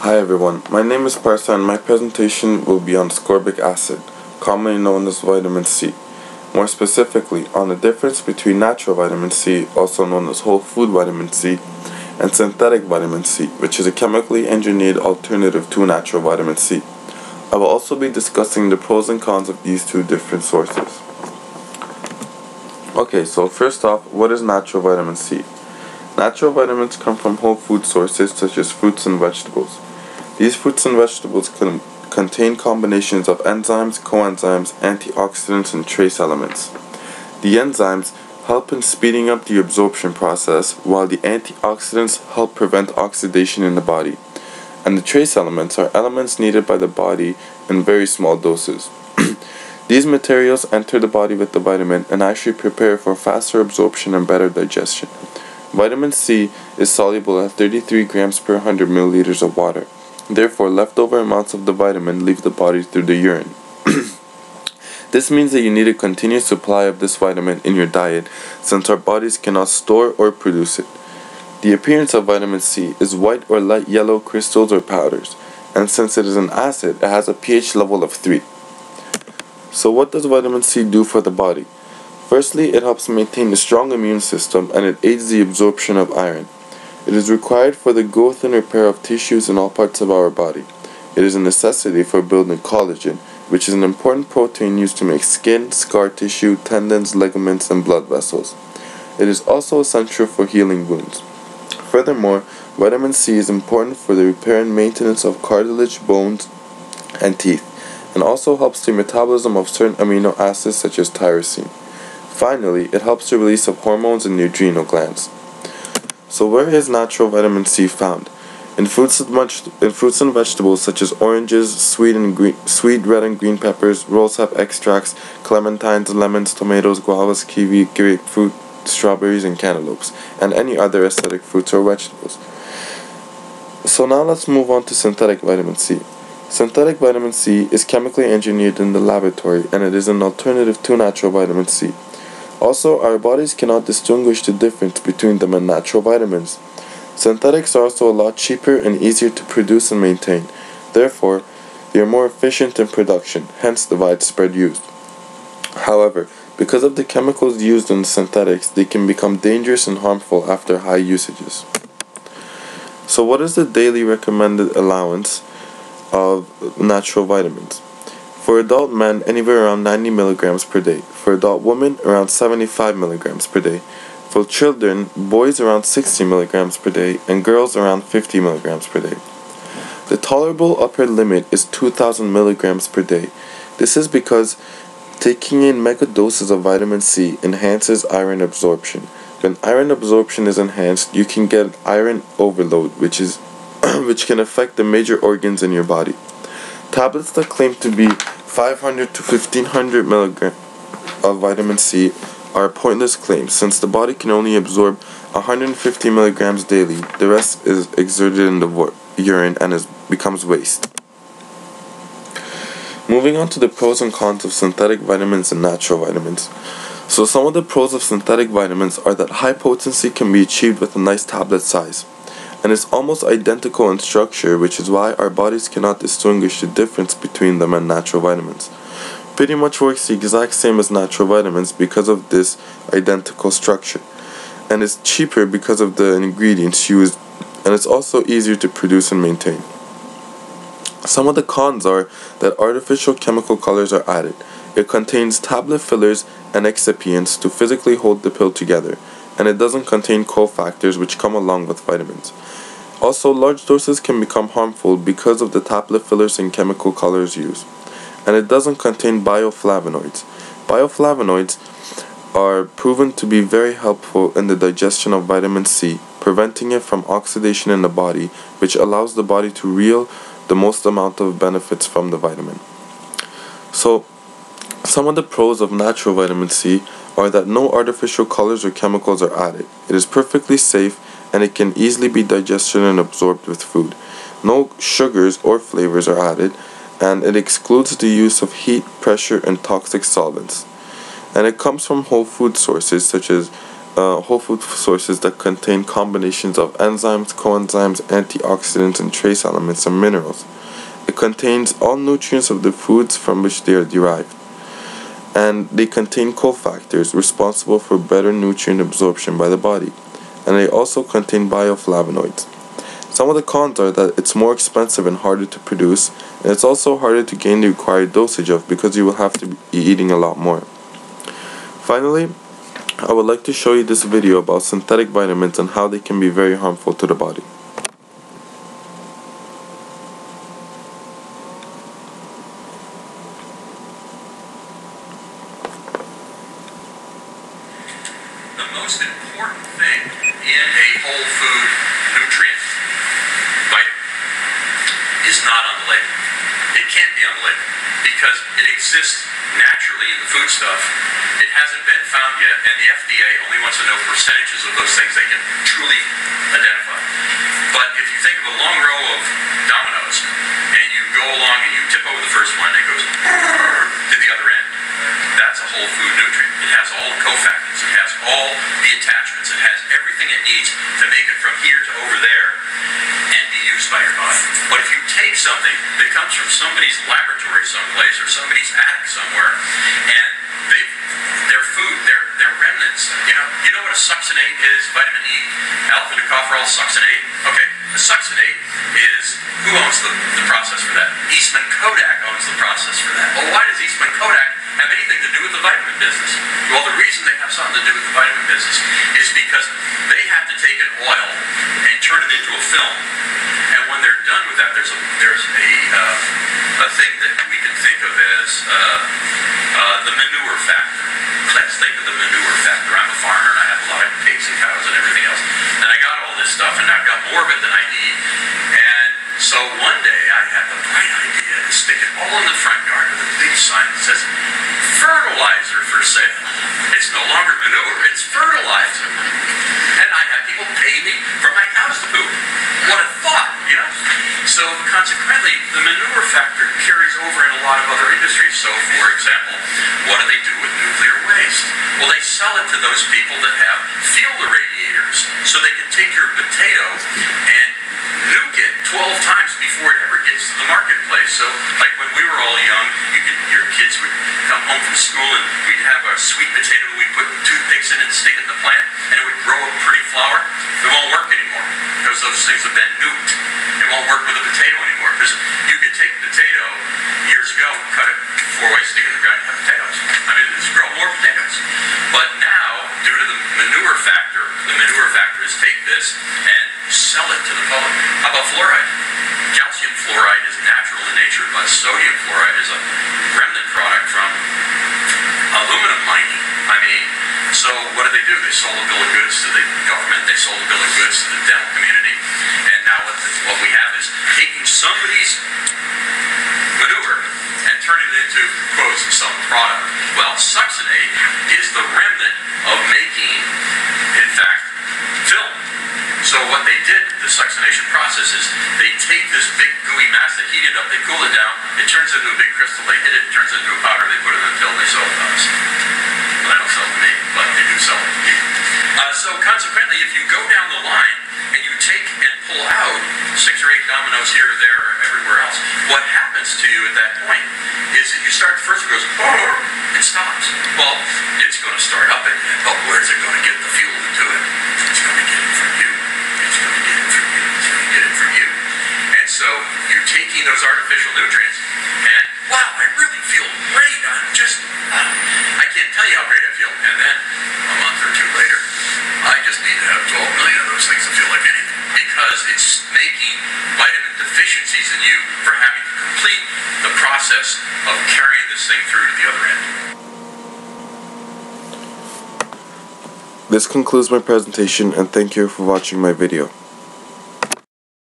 Hi everyone, my name is Parsa and my presentation will be on ascorbic acid, commonly known as vitamin C. More specifically, on the difference between natural vitamin C, also known as whole food vitamin C, and synthetic vitamin C, which is a chemically engineered alternative to natural vitamin C. I will also be discussing the pros and cons of these two different sources. Okay, so first off, what is natural vitamin C? Natural vitamins come from whole food sources such as fruits and vegetables. These fruits and vegetables contain combinations of enzymes, coenzymes, antioxidants, and trace elements. The enzymes help in speeding up the absorption process, while the antioxidants help prevent oxidation in the body. And the trace elements are elements needed by the body in very small doses. These materials enter the body with the vitamin and actually prepare for faster absorption and better digestion. Vitamin C is soluble at 33 grams per 100 milliliters of water. Therefore, leftover amounts of the vitamin leave the body through the urine. This means that you need a continuous supply of this vitamin in your diet, since our bodies cannot store or produce it. The appearance of vitamin C is white or light yellow crystals or powders, and since it is an acid, it has a pH level of 3. So what does vitamin C do for the body? Firstly, it helps maintain a strong immune system and it aids the absorption of iron. It is required for the growth and repair of tissues in all parts of our body. It is a necessity for building collagen, which is an important protein used to make skin, scar tissue, tendons, ligaments, and blood vessels. It is also essential for healing wounds. Furthermore, vitamin C is important for the repair and maintenance of cartilage, bones, and teeth, and also helps the metabolism of certain amino acids such as tyrosine. Finally, it helps the release of hormones in the adrenal glands. So where is natural vitamin C found? In fruits and vegetables such as oranges, sweet, red and green peppers, rosehip extracts, clementines, lemons, tomatoes, guavas, kiwi, grapefruit, strawberries, and cantaloupes, and any other acidic fruits or vegetables. So now let's move on to synthetic vitamin C. Synthetic vitamin C is chemically engineered in the laboratory, and it is an alternative to natural vitamin C. Also, our bodies cannot distinguish the difference between them and natural vitamins. Synthetics are also a lot cheaper and easier to produce and maintain. Therefore, they are more efficient in production, hence the widespread use. However, because of the chemicals used in synthetics, they can become dangerous and harmful after high usages. So what is the daily recommended allowance of natural vitamins? For adult men, anywhere around 90 milligrams per day. For adult women, around 75 milligrams per day. For children, boys around 60 milligrams per day, and girls around 50 milligrams per day. The tolerable upper limit is 2,000 milligrams per day. This is because taking in mega doses of vitamin C enhances iron absorption. When iron absorption is enhanced, you can get iron overload, which can affect the major organs in your body. Tablets that claim to be 500 to 1500 milligrams of vitamin C are pointless claims, since the body can only absorb 150 milligrams daily. The rest is exerted in the urine and becomes waste. Moving on to the pros and cons of synthetic vitamins and natural vitamins. So some of the pros of synthetic vitamins are that high potency can be achieved with a nice tablet size, and is almost identical in structure, which is why our bodies cannot distinguish the difference between them and natural vitamins. Pretty much works the exact same as natural vitamins because of this identical structure, and is cheaper because of the ingredients used, and it's also easier to produce and maintain. Some of the cons are that artificial chemical colors are added. It contains tablet fillers and excipients to physically hold the pill together, and it doesn't contain cofactors which come along with vitamins. Also, large doses can become harmful because of the tablet fillers and chemical colors used. And it doesn't contain bioflavonoids. Bioflavonoids are proven to be very helpful in the digestion of vitamin C, preventing it from oxidation in the body, which allows the body to reel the most amount of benefits from the vitamin. So, some of the pros of natural vitamin C are that no artificial colors or chemicals are added. It is perfectly safe and it can easily be digested and absorbed with food. No sugars or flavors are added, and it excludes the use of heat, pressure, and toxic solvents. And it comes from whole food sources such as whole food sources that contain combinations of enzymes, coenzymes, antioxidants, and trace elements and minerals. It contains all nutrients of the foods from which they are derived. And they contain cofactors responsible for better nutrient absorption by the body. And they also contain bioflavonoids. Some of the cons are that it's more expensive and harder to produce, and it's also harder to gain the required dosage of because you will have to be eating a lot more. Finally, I would like to show you this video about synthetic vitamins and how they can be very harmful to the body. The most important thing in a whole food nutrient, vitamin, is not on the label. It can't be on the label because it exists naturally in the foodstuff. It hasn't been found yet, and the FDA only wants to know percentages of those things they can truly identify. But if you think of a long row of dominoes, and you go along and you tip over the first one, it goes to the other end. That's a whole food nutrient. It has all the cofactors. It has all the attachments. It has everything it needs to make it from here to over there and be used by your body. But if you take something that comes from somebody's laboratory someplace or somebody's attic somewhere, and their food, their remnants, you know what a succinate is? Vitamin E, alpha tocopherol succinate. Okay, the succinate is, who owns the process for that? Eastman Kodak owns the process for that. Well, why does Eastman Kodak have anything to do with the vitamin business? Well, the reason they have something to do with the vitamin business is because they have to take an oil and turn it into a film. And when they're done with that, there's a thing that we can think of as the manure factor. Let's think of the manure factor. I'm a farmer and I have a lot of pigs and cows and everything else. And I got all this stuff and I've got more of it than I need. And so one day I had the bright idea to stick it all in the front yard with a big sign that says fertilizer for sale. It's no longer manure, it's fertilizer. And I had people pay me for my cow's poop. What a thought, So consequently, the manure factor carries over in a lot of other industries. So for example, what do they do with nuclear waste? Well, they sell it to those people that have field irradiators. So they can take your potato and nuke it 12 times before it ever gets to the marketplace. So like when we were all young, your kids would come home from school and we'd have a sweet potato and we'd put toothpicks in it and stick it in the plant and it would grow a pretty flower. It won't work anymore because those things have been nuked. It won't work with a potato anymore because you could take a potato years ago, cut it 4 ways, stick it in the ground and have potatoes. I mean, just grow more potatoes. But now, due to the manure factor is take this and sell it to the public. How about fluoride? Calcium fluoride is natural in nature, but sodium fluoride is a remnant product from aluminum mining. I mean, so what do? They sold a bill of goods to the government, they sold a bill of goods to the dental community, and now what we have is taking somebody's manure and turning it into, quote, some product. Well, succinate is the remnant of making, in fact, film. So what they did, the succination process is they take this big gooey mass, they heat it up, they cool it down, it turns into a big crystal, they hit it, turns into a powder, they put it in a pill, they sell it to us. Well, they don't sell it to me, but they do sell it to people. So consequently, if you go down the line and you take and pull out 6 or 8 dominoes here or there or everywhere else, what happens to you at that point is that you start, first it goes, it stops. Well, it's going to start up again, but where's it going to get the fuel to do it? It's going to get it from you. It's going to get it from you. It's going to get it from you. And so you're taking those artificial nutrients and, wow, I really feel great. I can't tell you how great I feel. And then a month or 2 later, I just need to have 12 million of those things to feel like anything because it's making vitamin deficiencies in you for having to complete the process of carrying this thing through to the other end. This concludes my presentation and thank you for watching my video.